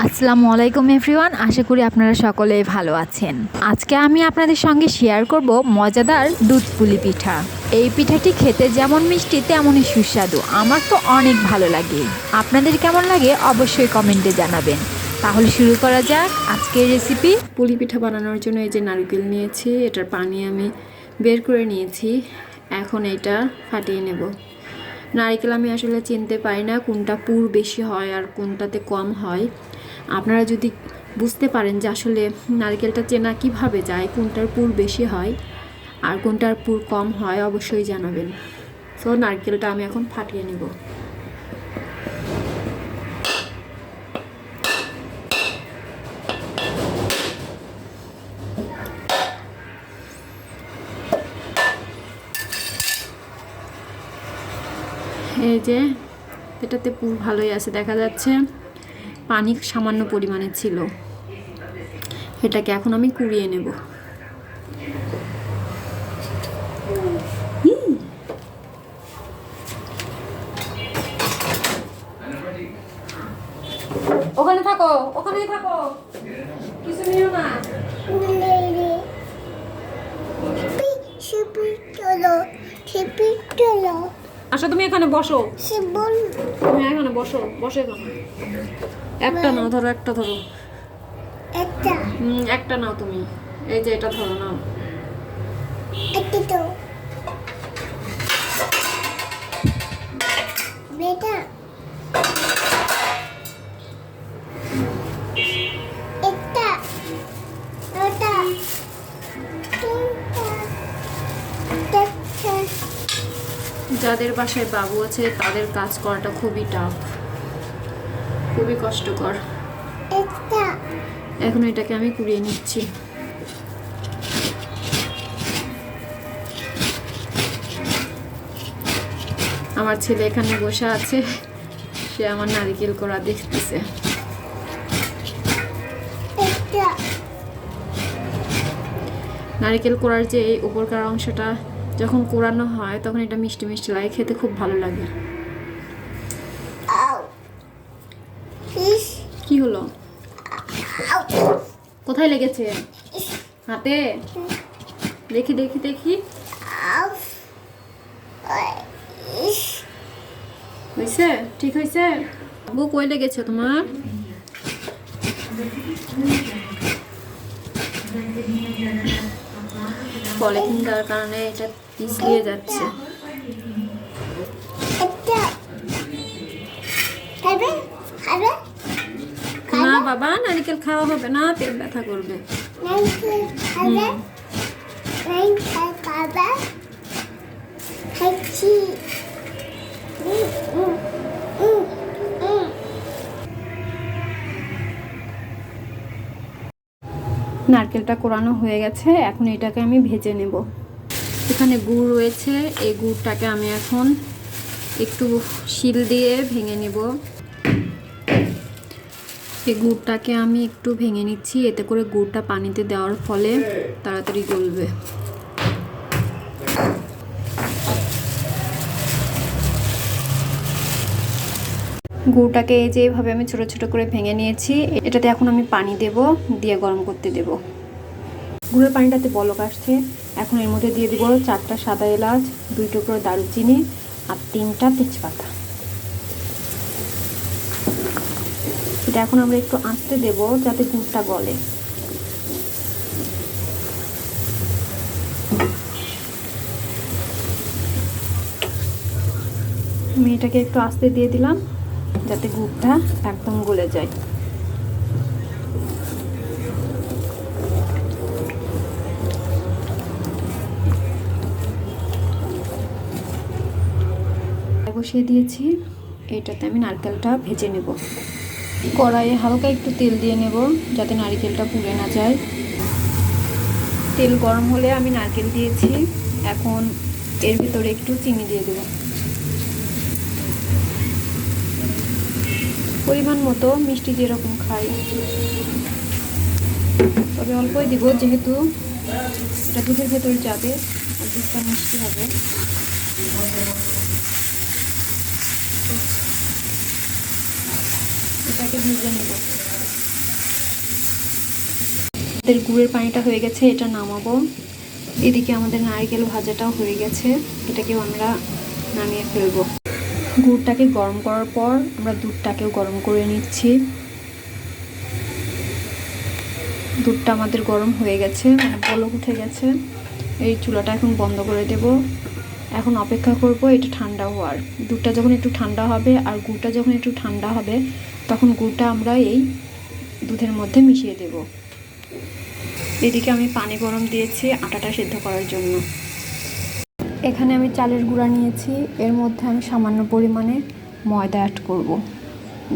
আসসালামু আলাইকুম এভরিওয়ান, আশা করি আপনারা সকলেই ভালো আছেন। আজকে আমি আপনাদের সঙ্গে শেয়ার করব মজাদার দুধ পুলি পিঠা। এই পিঠাটি খেতে যেমন মিষ্টি তেমনই সুস্বাদু। আমার তো অনেক ভালো লাগে। আপনাদের কেমন লাগে অবশ্যই কমেন্টে জানাবেন। তাহলে শুরু করা যাক আজকের রেসিপি। পুলি পিঠা বানানোর জন্য এই যে নারকেল নিয়েছি, এটার পানি আমি বের করে নিয়েছি। এখন এটা ফাটিয়ে নেব। নারকেল আমি আসলে চিনতে পারি না কোনটা পুর বেশি হয় আর কোনটাতে কম হয়। আপনারা যদি বুঝতে পারেন যে আসলে নারকেলটা চেনা কিভাবে যায়, কোনটার পুর বেশি হয় আর কোনটার পুর কম হয়, অবশ্যই জানাবেন। সো নারকেলটা আমি এখন ফাটিয়ে নেব। এই যে এটাতে পুর ভালোই আছে, দেখা যাচ্ছে পানি সামান্য পরিমাণে ছিল। এটাকে এখন আমি কুড়িয়ে নেব। ওখানে থাকো, ওখানেই থাকো, কিছু নিও না। আচ্ছা তুমি এখানে বসো। হ্যাঁ এখানে বসো, বসো এখানে। একটা নাও, ধরো একটা ধরো। একটা নাও তুমি। এই যে এটা ধরো, নাও। যাদের বাসায় বাবু আছে তাদের কাজ করাটা খুবই টাফ, খুবই কষ্টকর। এখন এটাকে আমি কুড়িয়ে নিচ্ছি। আমার ছেলে এখানে বসে আছে, সে আমার নারকেল কোড়া দেখতেছে। নারকেল কোড়ার যে এই উপরকার অংশটা যখন কোড়ানো হয় তখন এটা মিষ্টি মিষ্টি লাগে, খেতে খুব ভালো লাগে। কি হলো? কোথায় লেগেছে? হাতে? দেখি দেখি দেখি। হয়েছে? ঠিক হয়েছে? আব্বু কই লেগেছে তোমার? পলিথিন দেওয়ার কারণে এটা পিছলিয়ে যাচ্ছে। না বাবা, নারকেল খাওয়া হবে না, পেট ব্যথা করবে। নারকেলটা কোরানো হয়ে গেছে, এখন এটাকে আমি ভেজে নেব। এখানে গুড় রয়েছে, এই গুড়টাকে আমি এখন একটু শিল দিয়ে ভেঙে নেব। এই গুড়টাকে আমি একটু ভেঙে নিচ্ছি, এতে করে গুড়টা পানিতে দেওয়ার ফলে তাড়াতাড়ি গলবে। গুড়টাকে এই যে এইভাবে আমি ছোট ছোট করে ভেঙে নিয়েছি। এটাতে এখন আমি পানি দেব, দিয়ে গরম করতে দেব। গুড়ের পানিটাতে বলক আসছে, এখন এর মধ্যে দিয়ে দিব 4টা সাদা এলাচ, 2 টুকরো দারুচিনি আর 3টা তেজপাতা। এটা এখন আমরা একটু আঁচতে দেব যাতে গুড়টা গলে। আমি এটাকে একটু আস্তে দিয়ে দিলাম যাতে গুড়টা একদম গলে যায়। বসিয়ে দিয়েছি, এটাতে আমি নারকেলটা ভেজে নেব। কড়াইয়ে হালকা একটু তেল দিয়ে নেব যাতে নারকেলটা পুড়ে না যায়। তেল গরম হলে আমি নারকেল দিয়েছি, এখন এর ভিতরে একটু চিনি দিয়ে দেব। পরিমাণ মতো, মিষ্টি যেরকম খাই, তবে অল্পই দিব যেহেতু এটা দুধের ভেতরে যাবে আর দুধটা মিষ্টি হবে। এটাকে ভেজে নেব। আমাদের গুড়ের পানিটা হয়ে গেছে, এটা নামাবো। এদিকে আমাদের নারকেল ভাজাটাও হয়ে গেছে, এটাকেও আমরা নামিয়ে ফেলবো। গুড়টাকে গরম করার পর আমরা দুধটাকেও গরম করে নিচ্ছি। দুধটা আমাদের গরম হয়ে গেছে, মানে বলক উঠে গেছে। এই চুলাটা এখন বন্ধ করে দেব। এখন অপেক্ষা করব এটা ঠান্ডা হওয়ার। দুধটা যখন একটু ঠান্ডা হবে আর গুড়টা যখন একটু ঠান্ডা হবে, তখন গুড়টা আমরা এই দুধের মধ্যে মিশিয়ে দেব। এদিকে আমি পানি গরম দিয়েছি আটাটা সেদ্ধ করার জন্য। এখানে আমি চালের গুঁড়া নিয়েছি, এর মধ্যে আমি সামান্য পরিমাণে ময়দা অ্যাড করব।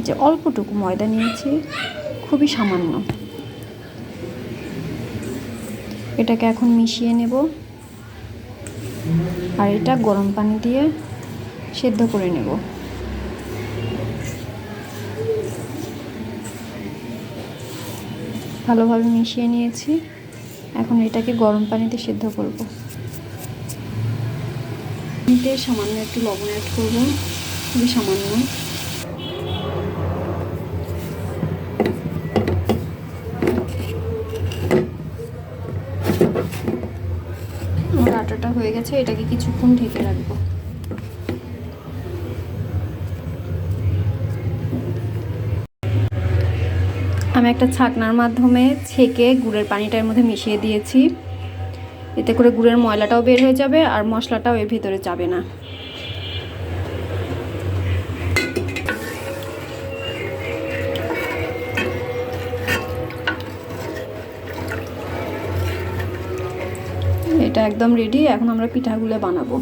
যে অল্পটুকু ময়দা নিয়েছি, খুবই সামান্য। এটাকে এখন মিশিয়ে নেব আর এটা গরম পানি দিয়ে সেদ্ধ করে নেব। ভালোভাবে মিশিয়ে নিয়েছি, এখন এটাকে গরম পানিতে সেদ্ধ করব। পানিতে সামান্য একটু লবণ অ্যাড করব, খুবই সামান্য। আমার আটাটা হয়ে গেছে, এটাকে কিছুক্ষণ ঢেকে রাখবো। আমি একটা ছাকনার মাধ্যমে ছেঁকে গুড়ের পানিটা এর মধ্যে মিশিয়ে দিয়েছি। এতে করে গুড়ের ময়লাটাও বের হয়ে যাবে আর মশলাটাও এর ভিতরে যাবে না। এটা একদম রেডি। এখন আমরা পিঠাগুলো বানাবো।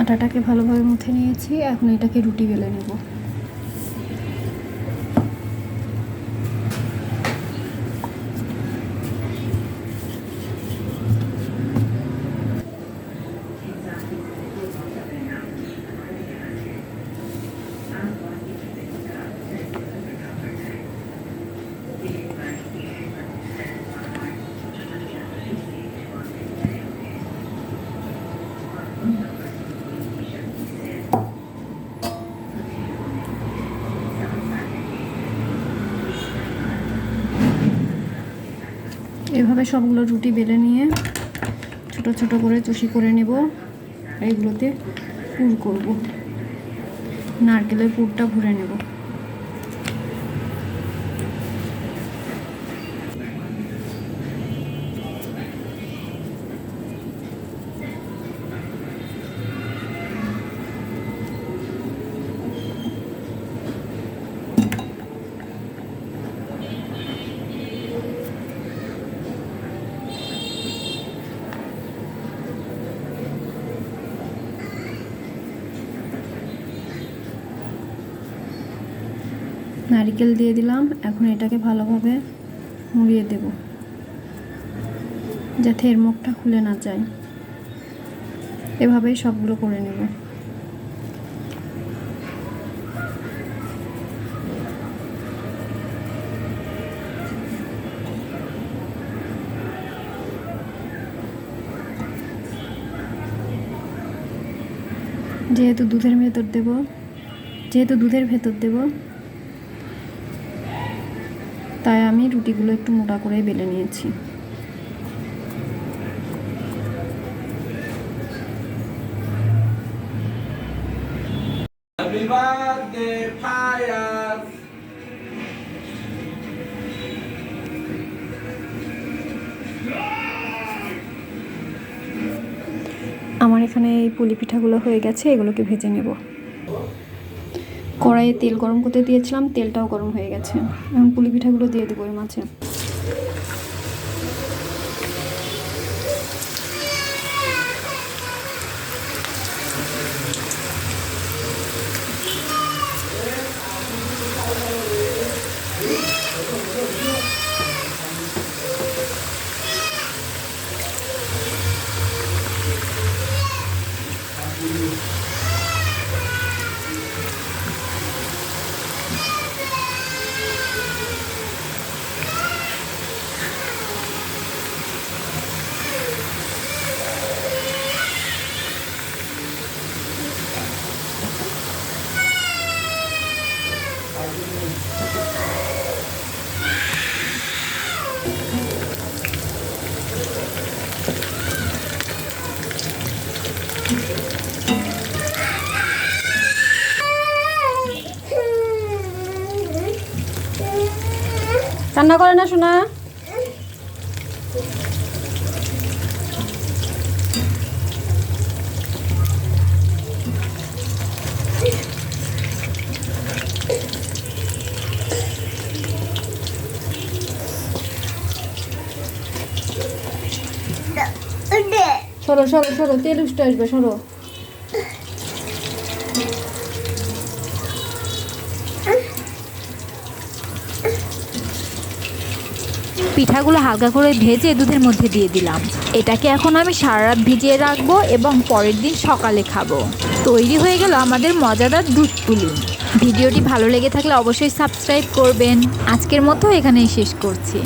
আটাটাকে ভালোভাবে মুথে নিয়েছি, এখন এটাকে রুটি বেলে নেব। এভাবে সবগুলো রুটি বেলে নিয়ে ছোট ছোট করে চুষি করে নেব। এইগুলোতে পুর করব, নারকেলের পুরটা ভরে নেব। নারকেল দিয়ে দিলাম, এখন এটাকে ভালোভাবে মুড়িয়ে দেব যাতে এর মুখটা খুলে না যায়। এভাবেই সবগুলো করে নেব। যেহেতু দুধের ভেতর দেব তাই আমি রুটিগুলো একটু মোটা করে বেলে নিয়েছি। Happy birthday, Pius. আমার এখানে এই পুলি পিঠাগুলো হয়ে গেছে, এগুলোকে ভেজে নেব। কড়াইয়ে তেল গরম করতে দিয়েছিলাম, তেলটাও গরম হয়ে গেছে। এখন পুলি পিঠাগুলো দিয়ে দেবো এর মাঝে। কান্না করে না শোনা। সরো সরো সরো, তেল উঠে আসবে, সরো। পিঠাগুলো হালকা করে ভেজে দুধের মধ্যে দিয়ে দিলাম। এটাকে এখন আমি সারা রাত ভিজিয়ে রাখবো এবং পরের দিন সকালে খাবো। তৈরি হয়ে গেল আমাদের মজাদার দুধ পুলি। ভিডিওটি ভালো লেগে থাকলে অবশ্যই সাবস্ক্রাইব করবেন। আজকের মতো এখানেই শেষ করছি।